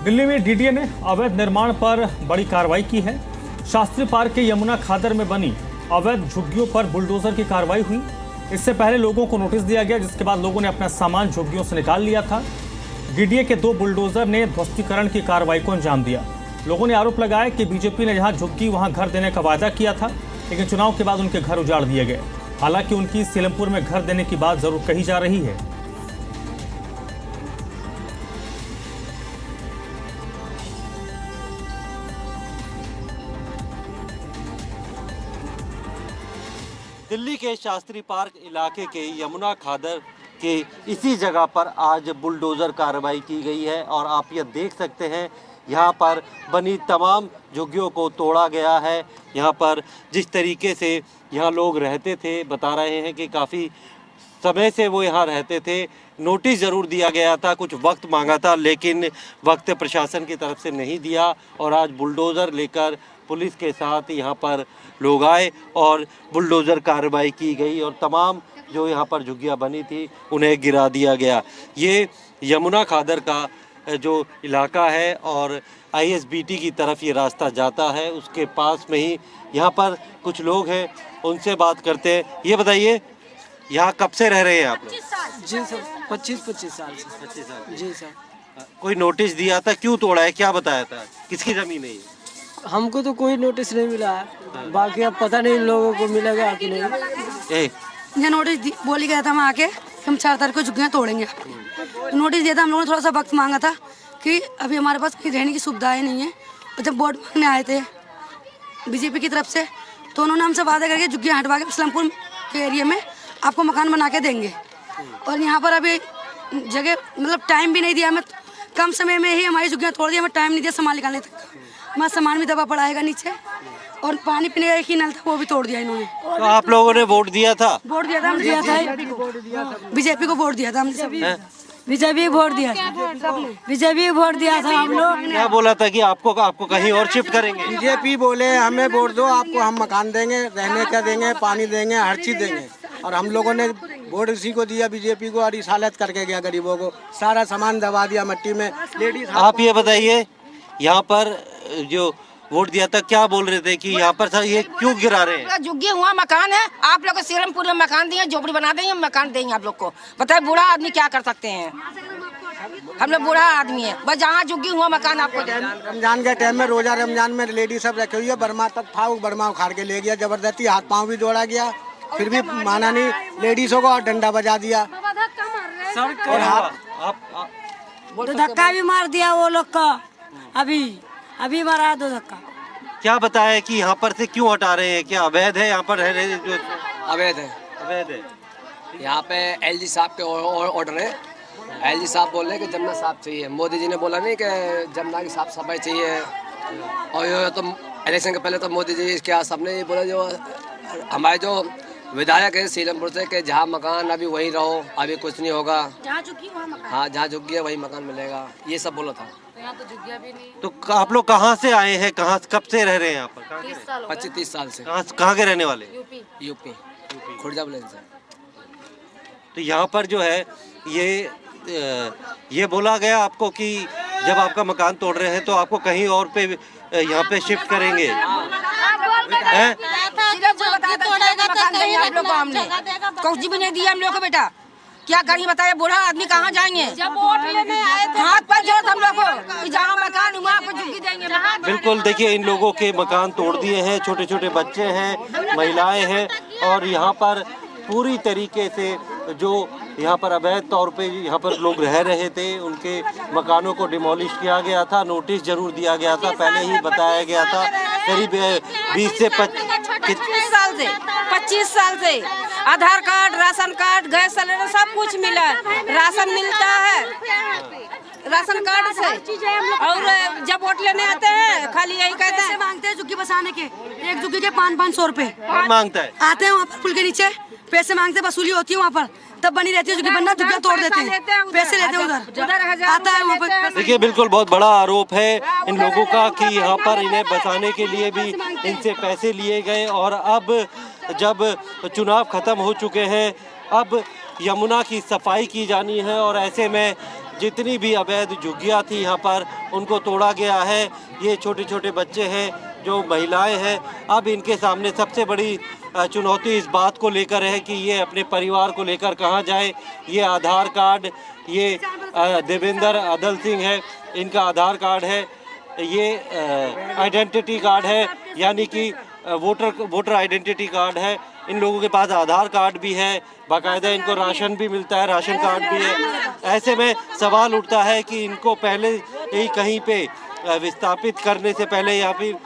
दिल्ली में डीडीए ने अवैध निर्माण पर बड़ी कार्रवाई की है। शास्त्री पार्क के यमुना खादर में बनी अवैध झुग्गियों पर बुलडोजर की कार्रवाई हुई। इससे पहले लोगों को नोटिस दिया गया, जिसके बाद लोगों ने अपना सामान झुग्गियों से निकाल लिया था। डीडीए के 2 बुलडोजर ने ध्वस्तीकरण की कार्रवाई को अंजाम दिया। लोगों ने आरोप लगाया कि बीजेपी ने जहां झुग्गी वहां घर देने का वादा किया था, लेकिन चुनाव के बाद उनके घर उजाड़ दिए गए। हालांकि उनकी सीलमपुर में घर देने की बात जरूर कही जा रही है। दिल्ली के शास्त्री पार्क इलाके के यमुना खादर के इसी जगह पर आज बुलडोज़र कार्रवाई की गई है और आप यह देख सकते हैं यहाँ पर बनी तमाम झुग्गियों को तोड़ा गया है। यहाँ पर जिस तरीके से यहाँ लोग रहते थे, बता रहे हैं कि काफ़ी समय से वो यहाँ रहते थे। नोटिस ज़रूर दिया गया था, कुछ वक्त मांगा था, लेकिन वक्त प्रशासन की तरफ से नहीं दिया और आज बुलडोज़र लेकर पुलिस के साथ यहाँ पर लोग आए और बुलडोज़र कार्रवाई की गई और तमाम जो यहाँ पर झुग्गियाँ बनी थी उन्हें गिरा दिया गया। ये यमुना खादर का जो इलाका है और आईएसबीटी की तरफ ये रास्ता जाता है, उसके पास में ही यहाँ पर कुछ लोग हैं, उनसे बात करते हैं। ये बताइए, यहाँ कब से रह रहे हैं आप लोग? जी सर, 25 साल से। 25 साल जी सर। कोई नोटिस दिया था, क्यों तोड़ा है, क्या बताया था, किसकी ज़मीन है ये? हमको तो कोई नोटिस नहीं मिला है, बाकी अब पता नहीं लोगों को मिलेगा कि नहीं। ये नोटिस बोली गया था हम आके हम 4 तारीख को झुग्गियाँ तोड़ेंगे। नोटिस दिया था, हम लोगों ने थोड़ा सा वक्त मांगा था कि अभी हमारे पास कहीं रहने की सुविधाएं नहीं है। और जब वोट मांगने आए थे बीजेपी की तरफ से, तो उन्होंने हमसे वादा करके झुग्गियाँ हटवा के सीलमपुर के एरिया में आपको मकान बना के देंगे। और यहाँ पर अभी जगह मतलब टाइम भी नहीं दिया, हमें कम समय में ही हमारी झुग्गियाँ तोड़ दी, हमें टाइम नहीं दिया सामान निकालने तक। हमारा सामान भी दबा पड़ा है नीचे और पानी पीने का एक ही नल था, वो भी तोड़ दिया इन्होंने। तो आप लोगों ने वोट दिया था? वोट दिया था, हमने दिया था, बीजेपी को वोट दिया था हमने सभी। बीजेपी वोट दिया था, बीजेपी वोट दिया था हम लोग। क्या बोला था कि आपको कहीं और शिफ्ट करेंगे? बीजेपी बोले हमें वोट दो, आपको हम मकान देंगे, रहने का देंगे, पानी देंगे, हर चीज देंगे। और हम लोगों ने वोट इसी को दिया, बीजेपी को, और इस हालत करके गया गरीबों को, सारा सामान दबा दिया मिट्टी में। लेडीज, आप ये बताइए, यहाँ पर जो वोट दिया था क्या बोल रहे थे कि यहाँ पर सर ये क्यों गिरा रहे हैं? झुग्गी हुआ मकान है, आप लोग को सीलमपुर में मकान दिए, झोपड़ी बना देंगे, मकान देंगे आप लोग को। बताए बूढ़ा आदमी क्या कर सकते हैं, हम लोग बूढ़ा आदमी है, बस जहाँ झुग्गी हुआ मकान आपको। रमजान के टाइम में, रोजा रमजान में लेडीज सब रखी हुई है, बर्मा तक था, वो बर्मा उखाड़ के ले गया जबरदस्ती, हाथ पाँव भी जोड़ा गया, फिर भी माना नहीं लेडीजों को और डंडा बजा दिया। और आप धक्का भी मार दिया वो लोग का, अभी मारा 2 धक्का। क्या बताया कि यहाँ पर से क्यों हटा रहे हैं, क्या अवैध है यहाँ पर रह रहे जो? अवैध है, अवैध है। यहाँ पे एलजी साहब के ऑर्डर है। एलजी साहब बोल रहे हैं कि जमुना साफ चाहिए। मोदी जी ने बोला नहीं कि जमुना की साफ सफाई चाहिए। और ये तो इलेक्शन के पहले तो मोदी जी क्या सबने ये बोला, जो हमारे जो विधायक है सीलमपुर से, कि जहाँ मकान अभी वहीं रहो, अभी कुछ नहीं होगा, हाँ जहाँ झुग्गी है वही मकान मिलेगा, ये सब बोला था। तो झुग्गियाँ भी नहीं। तो आप लोग कहाँ से आए हैं, कहाँ कब से रह रहे हैं यहाँ पर? 25-30 साल से। कहाँ के रहने वाले? यूपी खुर्जा बुलंद से। तो यहाँ पर जो है ये बोला गया आपको कि जब आपका मकान तोड़ रहे हैं तो आपको कहीं और पे यहाँ पे शिफ्ट करेंगे? कुछ भी नहीं दिया हम लोग को। बेटा क्या करें बताया, बूढ़ा आदमी कहाँ जाएंगे? जब वोट लेने आए थे हाथ पर जोड़ हम लोग को, जहाँ मकान हुआ आपको झुग्गी देंगे। बिल्कुल, देखिए इन लोगों के मकान तोड़ दिए हैं, छोटे छोटे बच्चे हैं, महिलाएं हैं और यहाँ पर पूरी तरीके से जो यहाँ पर अवैध तौर पे यहाँ पर लोग रह रहे थे, उनके मकानों को डिमोलिश किया गया था। नोटिस जरूर दिया गया था, पहले ही बताया गया था। करीब 20 से 25 साल से Aadhaar card, ration card, gas cylinder सब कुछ मिला, राशन मिलता है राशन कार्ड से। और जब वोट लेने आते हैं खाली यही कहते हैं मांगते हैं झुग्गी बसाने के, एक झुग्गी के 500-500 रुपए मांगता है। आते हैं वहाँ पर पुल के नीचे, पैसे मांगते, वसूली होती है वहाँ पर, तब बनी रहती है झुग्गी बनना, झुग्गियाँ तोड़ देते हैं, पैसे लेते हैं उधर, आता है वहाँ पर। देखिए बिल्कुल बहुत बड़ा आरोप है इन लोगों का कि यहाँ पर इन्हें बसाने के लिए भी इनसे पैसे लिए गए और अब जब चुनाव खत्म हो चुके हैं, अब यमुना की सफाई की जानी है और ऐसे में जितनी भी अवैध झुग्गियाँ थी यहाँ पर उनको तोड़ा गया है। ये छोटे छोटे बच्चे हैं, जो महिलाएं हैं, अब इनके सामने सबसे बड़ी चुनौती इस बात को लेकर है कि ये अपने परिवार को लेकर कहाँ जाए। ये आधार कार्ड, ये देवेंद्र अदल सिंह है, इनका आधार कार्ड है, ये आइडेंटिटी कार्ड है, यानी कि वोटर आइडेंटिटी कार्ड है। इन लोगों के पास आधार कार्ड भी है, बाकायदा इनको राशन भी मिलता है, राशन कार्ड भी है। ऐसे में सवाल उठता है कि इनको पहले ही कहीं पे विस्थापित करने से पहले या फिर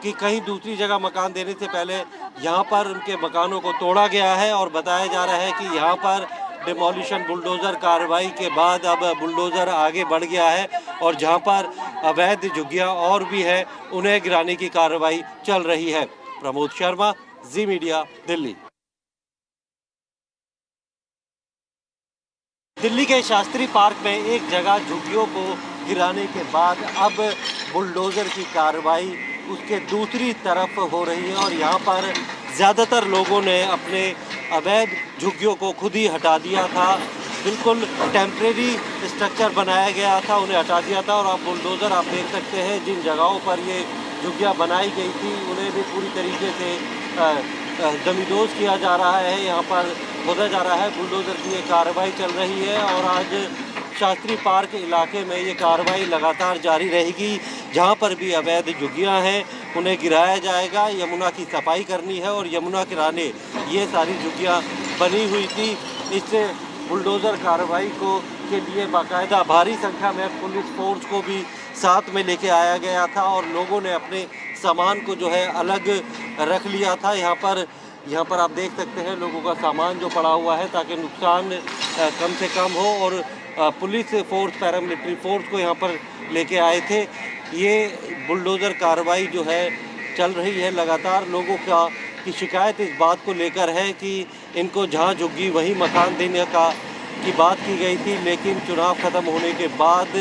कि कहीं दूसरी जगह मकान देने से पहले यहाँ पर उनके मकानों को तोड़ा गया है। और बताया जा रहा है कि यहाँ पर डिमोलिशन बुलडोज़र कार्रवाई के बाद अब बुलडोज़र आगे बढ़ गया है और जहाँ पर अवैध झुग्गियाँ और भी है उन्हें गिराने की कार्रवाई चल रही है। प्रमोद शर्मा, जी मीडिया, दिल्ली। दिल्ली के शास्त्री पार्क में एक जगह झुग्गियों को गिराने के बाद अब बुलडोज़र की कार्रवाई उसके दूसरी तरफ हो रही है और यहाँ पर ज़्यादातर लोगों ने अपने अवैध झुग्गियों को खुद ही हटा दिया था। बिल्कुल टेम्परेरी स्ट्रक्चर बनाया गया था, उन्हें हटा दिया था। और अब बुलडोज़र आप देख सकते हैं जिन जगहों पर ये झुग्गियाँ बनाई गई थी उन्हें भी पूरी तरीके से जमींदोज किया जा रहा है, यहाँ पर खोदा जा रहा है। बुलडोज़र की ये कार्रवाई चल रही है और आज शास्त्री पार्क इलाके में ये कार्रवाई लगातार जारी रहेगी। जहाँ पर भी अवैध झुग्गियाँ हैं उन्हें गिराया जाएगा। यमुना की सफाई करनी है और यमुना किनारे ये सारी झुग्गियाँ बनी हुई थी। इससे बुलडोज़र कार्रवाई के लिए बाकायदा भारी संख्या में पुलिस फोर्स को भी साथ में लेके आया गया था और लोगों ने अपने सामान को जो है अलग रख लिया था। यहाँ पर आप देख सकते हैं लोगों का सामान जो पड़ा हुआ है ताकि नुकसान कम से कम हो। और पुलिस फोर्स, पैरामिलिट्री फोर्स को यहाँ पर लेके आए थे। ये बुलडोज़र कार्रवाई जो है चल रही है लगातार। लोगों की शिकायत इस बात को लेकर है कि इनको जहाँ झुग्गी वहीं मकान देने की बात की गई थी, लेकिन चुनाव ख़त्म होने के बाद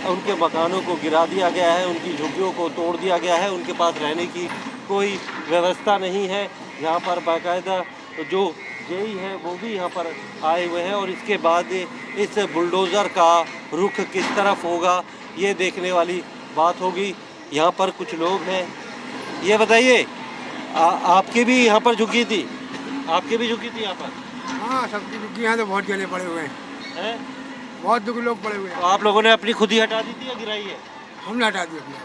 उनके मकानों को गिरा दिया गया है, उनकी झुग्गियों को तोड़ दिया गया है। उनके पास रहने की कोई व्यवस्था नहीं है। यहाँ पर बाकायदा जो जेई है वो भी यहाँ पर आए हुए हैं और इसके बाद इस बुलडोज़र का रुख किस तरफ होगा ये देखने वाली बात होगी। यहाँ पर कुछ लोग हैं, ये बताइए आपकी भी यहाँ पर झुग्गी थी? आपकी भी झुग्गी थी यहाँ पर? हाँ, सबकी झुग्गी यहाँ तो बहुत जले पड़े हुए हैं, बहुत दुख लोग पड़े हुए हैं। तो आप लोगों ने अपनी खुद ही हटा दी थी या गिराई है? हमने हटा दी अपने।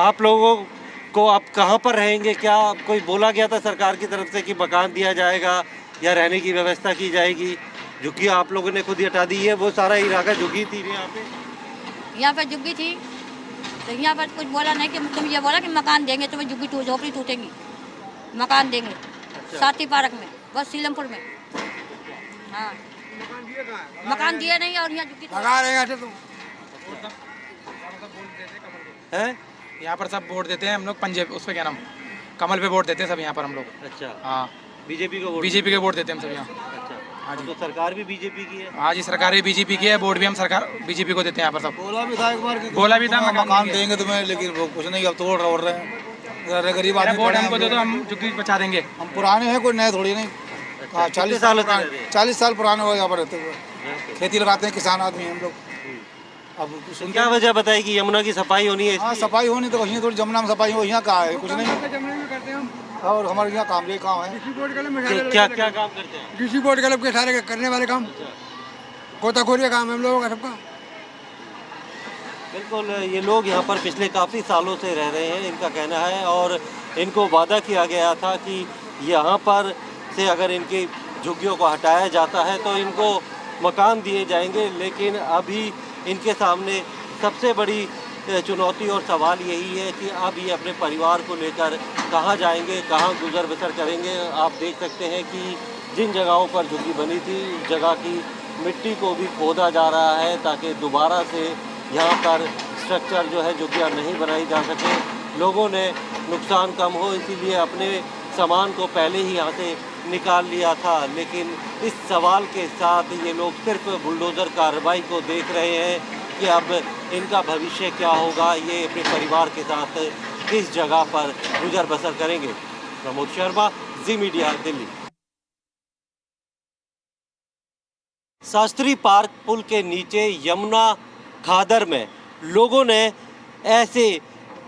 आप लोगों को आप कहाँ पर रहेंगे? क्या कोई बोला गया था सरकार की तरफ से कि मकान दिया जाएगा या रहने की व्यवस्था की जाएगी? झुग्गी आप लोगों ने खुद ही हटा दी है। वो सारा इलाका झुग्गी थी यहाँ पे झुग्गी थी तो यहाँ पर कुछ बोला नहीं कि तुम ये बोला कि मकान देंगे, तुम्हें झुग्गी झोपड़ी टूटेंगी, मकान देंगे। अच्छा। शास्त्री पार्क में, बस सीलमपुर में। हाँ, मकान दिए नहीं और यहाँ झुग्गी लगा रहे हैं तुम है? यहाँ पर सब वोट देते हैं हम लोग, पंजे उस पर क्या नाम, कमल पे वोट देते हैं सब यहाँ पर हम लोग। अच्छा, हाँ, बीजेपी को वोट? बीजेपी के वोट देते हैं हम सब यहाँ। अच्छा, हाँ जी। तो सरकार भी बीजेपी की है? हाँ जी, सरकार भी बीजेपी की है, वोट भी हम सरकार बीजेपी को देते हैं यहाँ पर सब। बोला भी था एक बार कि बोला भी था मकान देंगे तुम्हें, लेकिन वो कुछ नहीं, अब तोड़ रहे हैं। गरीब आदमी वोट हमको दे दो, हम झुग्गी बचा देंगे। हम पुराने हैं, कोई नए थोड़ी नहीं। हाँ, 40 साल पुराने हो यहाँ पर रहते हुए, खेती लगाते हैं, किसान आदमी हैं हम लोग। अब क्या वजह बताई कि यमुना की सफाई होनी है? हाँ, सफाई होनी तो वहीं थोड़ी जमुना में सफाई हो, यहाँ कहाँ है? कुछ नहीं। और हमारे यहाँ काम यही काम है। क्या क्या काम करते हैं? डीसी बोर्ड क्लब के सारे करने वाले काम, गोताखोरी काम है हम लोगों का सबका। बिल्कुल, ये लोग यहाँ पर पिछले काफ़ी सालों से रह रहे हैं, इनका कहना है। और इनको वादा किया गया था कि यहाँ पर से अगर इनकी झुग्गियों को हटाया जाता है तो इनको मकान दिए जाएंगे। लेकिन अभी इनके सामने सबसे बड़ी चुनौती और सवाल यही है कि अब ये अपने परिवार को लेकर कहाँ जाएंगे, कहाँ गुजर बसर करेंगे। आप देख सकते हैं कि जिन जगहों पर झुग्गी बनी थी उस जगह की मिट्टी को भी खोदा जा रहा है ताकि दोबारा से यहाँ पर स्ट्रक्चर जो है झुग्गियाँ नहीं बनाई जा सके। लोगों ने नुकसान कम हो इसीलिए अपने सामान को पहले ही यहाँ से निकाल लिया था। लेकिन इस सवाल के साथ ये लोग सिर्फ बुलडोज़र कार्रवाई को देख रहे हैं कि अब इनका भविष्य क्या होगा, ये अपने परिवार के साथ किस जगह पर गुजर बसर करेंगे। प्रमोद शर्मा, जी मीडिया, दिल्ली। शास्त्री पार्क पुल के नीचे यमुना खादर में लोगों ने ऐसे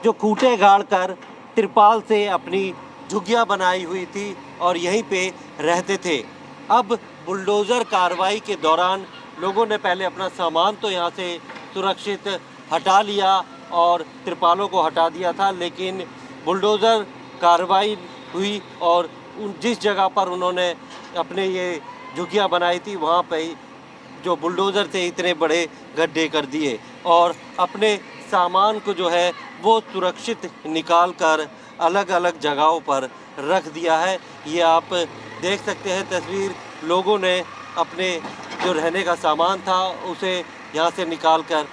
जो खूंटे गाड़ कर तिरपाल से अपनी झुग्गियां बनाई हुई थी और यहीं पे रहते थे। अब बुलडोज़र कार्रवाई के दौरान लोगों ने पहले अपना सामान तो यहाँ से सुरक्षित हटा लिया और तिरपालों को हटा दिया था, लेकिन बुलडोज़र कार्रवाई हुई और जिस जगह पर उन्होंने अपने ये झुग्गियाँ बनाई थी वहाँ पे जो बुलडोज़र से इतने बड़े गड्ढे कर दिए और अपने सामान को जो है वो सुरक्षित निकाल कर अलग अलग जगहों पर रख दिया है। ये आप देख सकते हैं तस्वीर, लोगों ने अपने जो रहने का सामान था उसे यहाँ से निकाल कर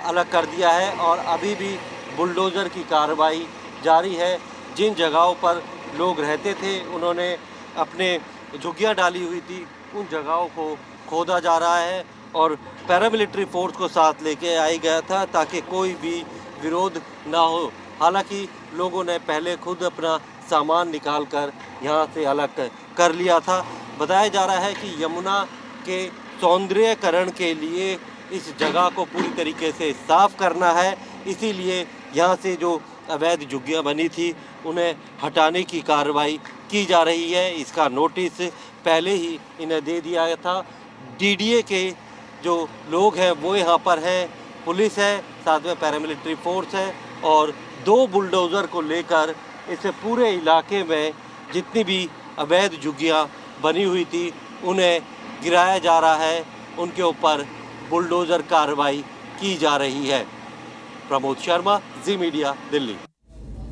अलग कर दिया है और अभी भी बुलडोज़र की कार्रवाई जारी है। जिन जगहों पर लोग रहते थे उन्होंने अपने झुग्गियाँ डाली हुई थी, उन जगहों को खोदा जा रहा है और पैरामिलिट्री फोर्स को साथ लेके आया गया था ताकि कोई भी विरोध ना हो। हालांकि लोगों ने पहले खुद अपना सामान निकाल कर यहाँ से अलग कर लिया था। बताया जा रहा है कि यमुना के सौंदर्यकरण के लिए इस जगह को पूरी तरीके से साफ करना है, इसीलिए यहाँ से जो अवैध झुग्गियाँ बनी थी उन्हें हटाने की कार्रवाई की जा रही है। इसका नोटिस पहले ही इन्हें दे दिया गया था। डीडीए के जो लोग हैं वो यहाँ पर हैं, पुलिस है, साथ में पैरामिलिट्री फोर्स है और 2 बुलडोज़र को लेकर इस पूरे इलाके में जितनी भी अवैध झुग्गियाँ बनी हुई थी उन्हें गिराया जा रहा है, उनके ऊपर बुलडोज़र कार्रवाई की जा रही है। प्रमोद शर्मा, जी मीडिया, दिल्ली।